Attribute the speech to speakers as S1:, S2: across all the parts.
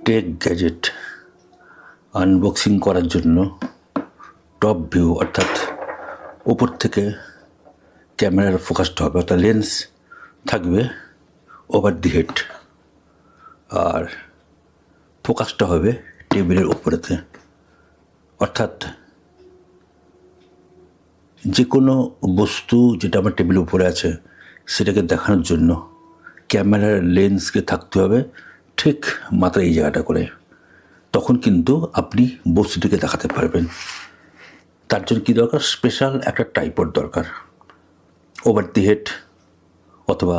S1: Take gadget unboxing করার জন্য top view অর্থাৎ ওপর থেকে ক্যামেরার ফোকাসটা হবে, অর্থাৎ লেন্স থাকবে ওভার দি হেড আর ফোকাসটা হবে টেবিলের উপরেতে। অর্থাৎ যে কোনো বস্তু যেটা আমার টেবিলের উপরে আছে সেটাকে দেখানোর জন্য ক্যামেরার লেন্সকে থাকতে হবে ঠিক মাথার এই জায়গাটা করে, তখন কিন্তু আপনি বস্তুটিকে দেখাতে পারবেন। তার জন্য কী দরকার? স্পেশাল একটা ট্রাইপড দরকার। ওভার দি হেড অথবা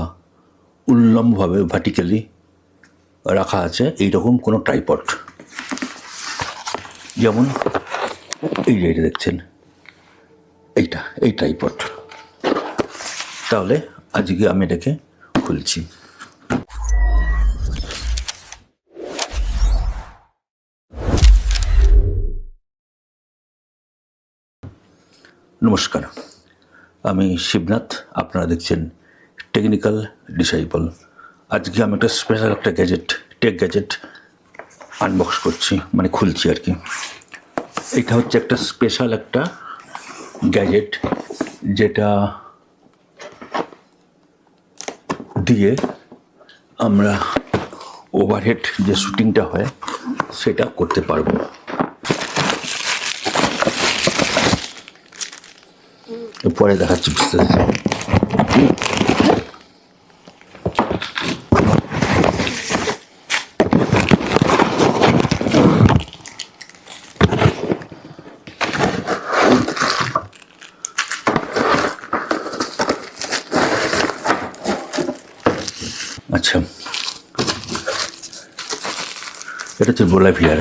S1: উল্লম্বভাবে ভার্টিক্যালি রাখা আছে এইরকম কোনো ট্রাইপড, যেমন এই যে এটা দেখছেন এই ট্রাইপড। তাহলে আজকে আমি এটাকে খুলছি। নমস্কার, আমি শিবনাথ, আপনারা দেখছেন টেকনিক্যাল ডিসাইপল। আজকে আমি একটা স্পেশাল একটা টেক গ্যাজেট আনবক্স করছি, মানে খুলছি আর কি। এটা হচ্ছে একটা স্পেশাল একটা গ্যাজেট যেটা দিয়ে আমরা ওভারহেড যে শুটিংটা হয় সেটা করতে পারবো। পরে দেখাচ্ছি বিস্তারিত। আচ্ছা, এটা হচ্ছে বোলাভিয়ার।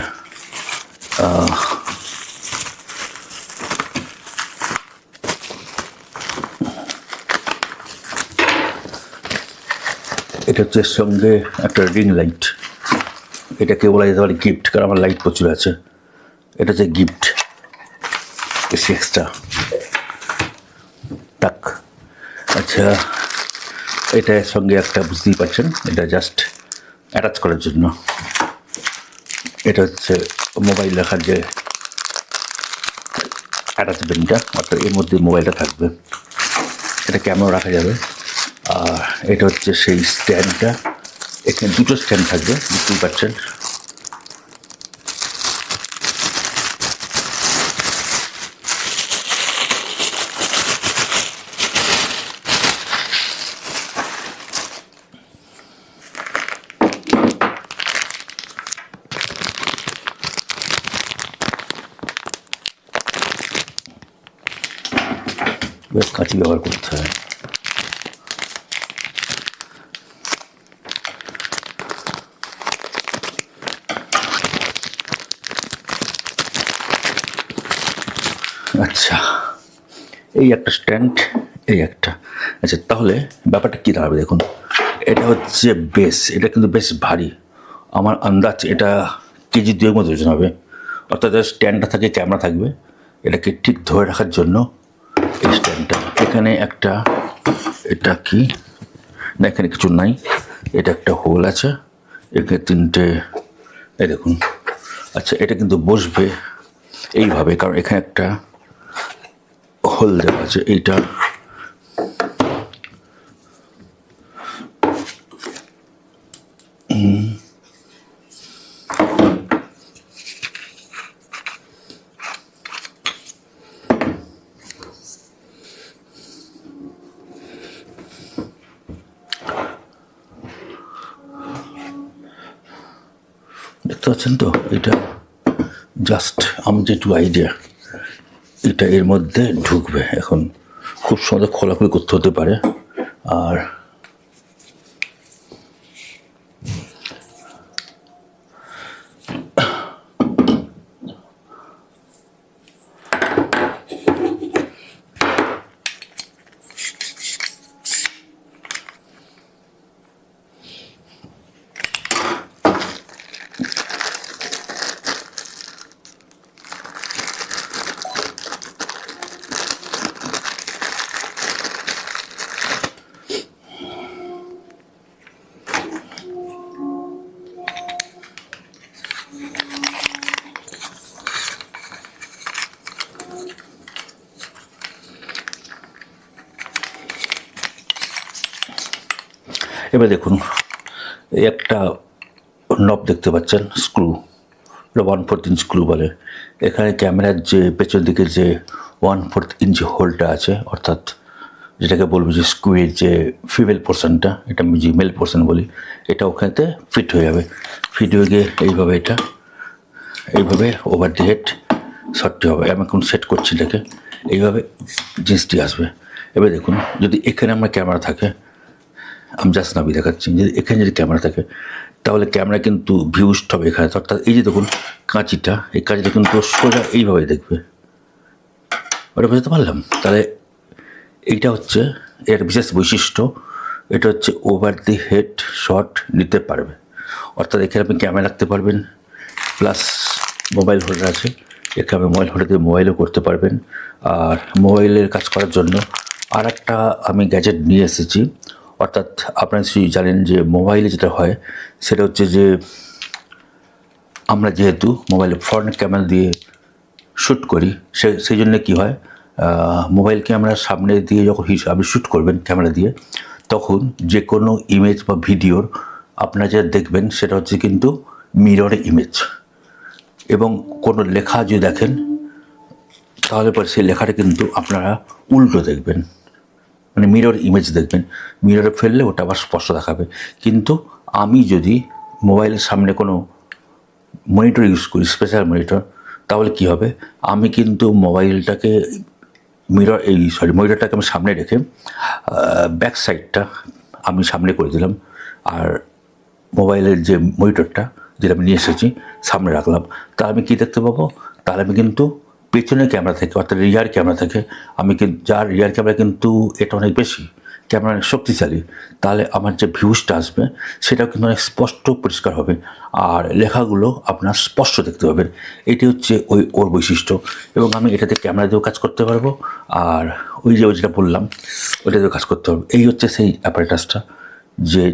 S1: এটা হচ্ছে সঙ্গে একটা রিং লাইট। এটাকে বলা যেতে পারে গিফট, কারণ আমার লাইট প্রচুর আছে। এটা হচ্ছে গিফট, এসি এক্সট্রা টাক। আচ্ছা, এটার সঙ্গে একটা বুঝতেই পারছেন, এটা জাস্ট অ্যাটাচ করার জন্য। এটা হচ্ছে মোবাইল রাখার যে অ্যাটাচমেন্টটা, অর্থাৎ এর মধ্যে মোবাইলটা থাকবে। এটা ক্যামেরা রাখা যাবে। আর এটা হচ্ছে সেই স্ট্যান্ডটা। এখানে দুটো স্ট্যান্ড থাকবে, বুঝতেই পারছেন। বেশ কাঁচি ব্যবহার করতে হয়। আচ্ছা, এই একটা স্ট্যান্ড, এই একটা। আচ্ছা, তাহলে ব্যাপারটা কী দাঁড়াবে দেখুন। এটা হচ্ছে বেস, এটা কিন্তু বেশ ভারী। আমার আন্দাজ এটা কেজি 2 মতো ওজন হবে। অর্থাৎ স্ট্যান্ডটা থাকে, ক্যামেরা থাকবে, এটাকে ঠিক ধরে রাখার জন্য এই স্ট্যান্ডটা। এখানে একটা, এটা কি না, এখানে কিছু নাই। এটা একটা হোল আছে, এখানে 3টে, এই দেখুন। আচ্ছা, এটা কিন্তু বসবে এইভাবে, কারণ এখানে একটা হোল দেওয়া আছে। এইটা দেখতে পাচ্ছেন তো, এটা জাস্ট আমার যেটু আইডিয়া, এটা এর মধ্যে ঢুকবে। এখন খুব সহজে খোলাখুলি করতে হতে পারে। আর এবার দেখুন এই একটা নব দেখতে পাচ্ছেন, স্ক্রু, 1/4 ইঞ্চ স্ক্রু বলে। এখানে ক্যামেরার যে পেছন দিকে যে 1/4 ইঞ্চ হোলটা আছে, অর্থাৎ যেটাকে বলবো যে স্ক্রুয়ের যে ফিমেল পোর্শনটা, এটা আমি যে মেল পোর্শন বলি, এটা ওখানেতে ফিট হয়ে যাবে। ফিট হয়ে গিয়ে এইভাবে ওভার দি হেড শর্টটি হবে। আমি এখন সেট করছি এটাকে, এইভাবে জিনিসটি আসবে। এবার দেখুন যদি এখানে আমার ক্যামেরা থাকে, আমি জাস্ট নাবি দেখাচ্ছি, যদি এখানে যদি ক্যামেরা থাকে তাহলে ক্যামেরা কিন্তু ভিউস্ট হবে এখানে। অর্থাৎ এই যে দেখুন কাঁচিটা, এই কাঁচিটা কিন্তু সোজা এইভাবে দেখবে। ওটা বুঝতে পারলাম? তাহলে এইটা হচ্ছে এর বিশেষ বৈশিষ্ট্য। এটা হচ্ছে ওভার দি হেড শট নিতে পারবে, অর্থাৎ এখানে আপনি ক্যামেরা রাখতে পারবেন, প্লাস মোবাইল হোল্ডার আছে, এখানে মোবাইল হোল্ডার দিয়ে মোবাইলও করতে পারবেন। আর মোবাইলের কাজ করার জন্য আর একটা আমি গ্যাজেট নিয়ে এসেছি। অর্থাৎ আপনারা নিশ্চয়ই জানেন যে মোবাইলে যেটা হয় সেটা হচ্ছে যে আমরা যেহেতু মোবাইলে ফ্রন্ট ক্যামেরা দিয়ে শ্যুট করি, সেই জন্য কী হয়, মোবাইল ক্যামেরার সামনে দিয়ে যখন আপনি শ্যুট করবেন ক্যামেরা দিয়ে, তখন যে কোনো ইমেজ বা ভিডিওর আপনারা যেটা দেখবেন সেটা হচ্ছে কিন্তু মিরর ইমেজ। এবং কোনো লেখা যদি দেখেন তাহলে পরে সেই লেখাটা কিন্তু আপনারা উল্টো দেখবেন, মানে মিরর ইমেজ দেখবেন। মিররে ফেললে ওটা আবার স্পষ্ট দেখাবে। কিন্তু আমি যদি মোবাইলের সামনে কোনো মনিটর ইউজ করি, স্পেশাল মনিটর, তাহলে কি হবে, আমি কিন্তু মোবাইলটাকে মনিটরটাকে আমি সামনে রেখে ব্যাক সাইডটা আমি সামনে করে দিলাম, আর মোবাইলের যে মনিটরটা যেটা আমি নিয়ে এসেছি সামনে রাখলাম। তাহলে আমি কী দেখতে পাবো, তাহলে আমি কিন্তু পেছনের ক্যামেরা থেকে, অর্থাৎ রিয়ার ক্যামেরা থেকে, আমি কিন্তু যার রিয়ার ক্যামেরা কিন্তু এটা অনেক বেশি, ক্যামেরা অনেক শক্তিশালী, তাহলে আমার যে ভিউজটা আসবে সেটাও কিন্তু অনেক স্পষ্ট পরিষ্কার হবে, আর লেখাগুলো আপনার স্পষ্ট দেখতে পাবেন। এটি হচ্ছে ওর বৈশিষ্ট্য। এবং আমি এটাতে ক্যামেরা দিয়েও কাজ করতে পারবো, আর যেটা বললাম ওইটা দিয়েও কাজ করতে পারবো। এই হচ্ছে সেই অ্যাপারেটাসটা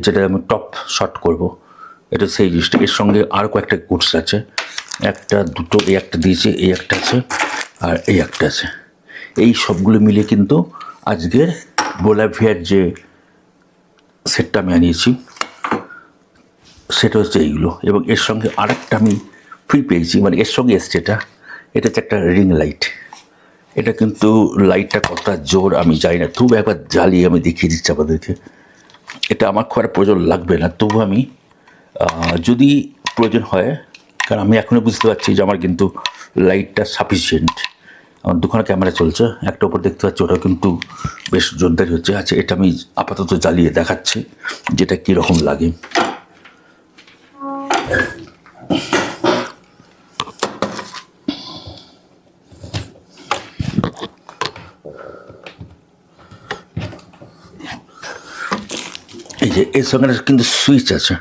S1: যেটা আমি টপ শট করব। এটা সেই জিনিসটা। এর সঙ্গে আরও কয়েকটা গুডস আছে, একটা দুটো, এই একটা দিয়েছে, এই একটা আছে, আর এই একটা আছে। এই সবগুলো মিলিয়ে কিন্তু আজকের বোলাভিয়ার যে সেটটা আমি আনিয়েছি সেটা হচ্ছে এইগুলো। এবং এর সঙ্গে আরেকটা আমি ফ্রি পেয়েছি, মানে এর সঙ্গে এসছে এটা হচ্ছে একটা রিং লাইট। এটা কিন্তু লাইটটা কতটা জোর আমি জানি না, তবু একবার জ্বালিয়ে আমি দেখিয়ে দিচ্ছি আপনাদেরকে। এটা আমার খুব একটা প্রয়োজন লাগবে না, তবু আমি যদি প্রয়োজন হয়, কারণ আমি এখনও বুঝতে পারছি যে আমার কিন্তু লাইটটা সাফিসিয়েন্ট। আমার দুখানা ক্যামেরা চলছে, একটা ওপর দেখতে পাচ্ছি, ওটাও কিন্তু বেশ জোরদারি হচ্ছে। আচ্ছা, এটা আমি আপাতত জ্বালিয়ে দেখাচ্ছি যেটা কীরকম লাগে। এই যে এর সঙ্গে কিন্তু সুইচ আছে,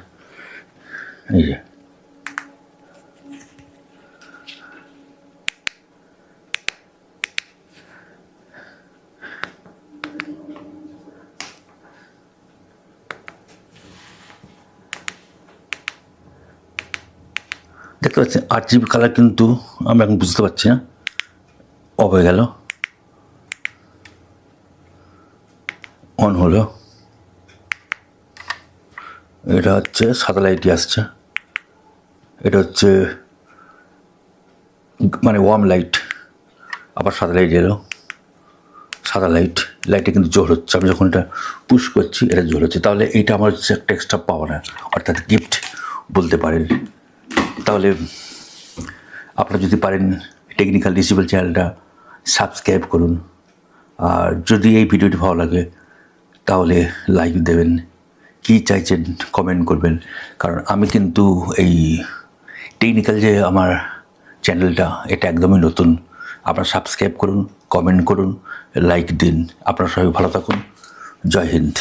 S1: এই যে দেখতে পাচ্ছেন 8 GB কালার, কিন্তু আমি এখন বুঝতে পারছি না, অফ হয়ে গেল, অন হলো। এটা হচ্ছে সাদা লাইটই আসছে, এটা হচ্ছে মানে ওয়ার্ম লাইট, আবার সাদা লাইট এলো, সাদা লাইটে কিন্তু জোর হচ্ছে। আমি যখন এটা পুশ করছি এটা জোর হচ্ছে। তাহলে এইটা আমার হচ্ছে একটা এক্সট্রা পাওয়ার, অর্থাৎ গিফট বলতে পারেন। তাহলে আপনারা যদি পারেন টেকনিক্যাল ডিসিবল চ্যানেলটা সাবস্ক্রাইব করুন, আর যদি এই ভিডিওটি ভালো লাগে তাহলে লাইক দেবেন, কী চাইছেন কমেন্ট করবেন। কারণ আমি কিন্তু এই টেকনিক্যাল যে আমার চ্যানেলটা, এটা একদমই নতুন। আপনারা সাবস্ক্রাইব করুন, কমেন্ট করুন, লাইক দিন। আপনারা সবাই ভালো থাকুন। জয় হিন্দ।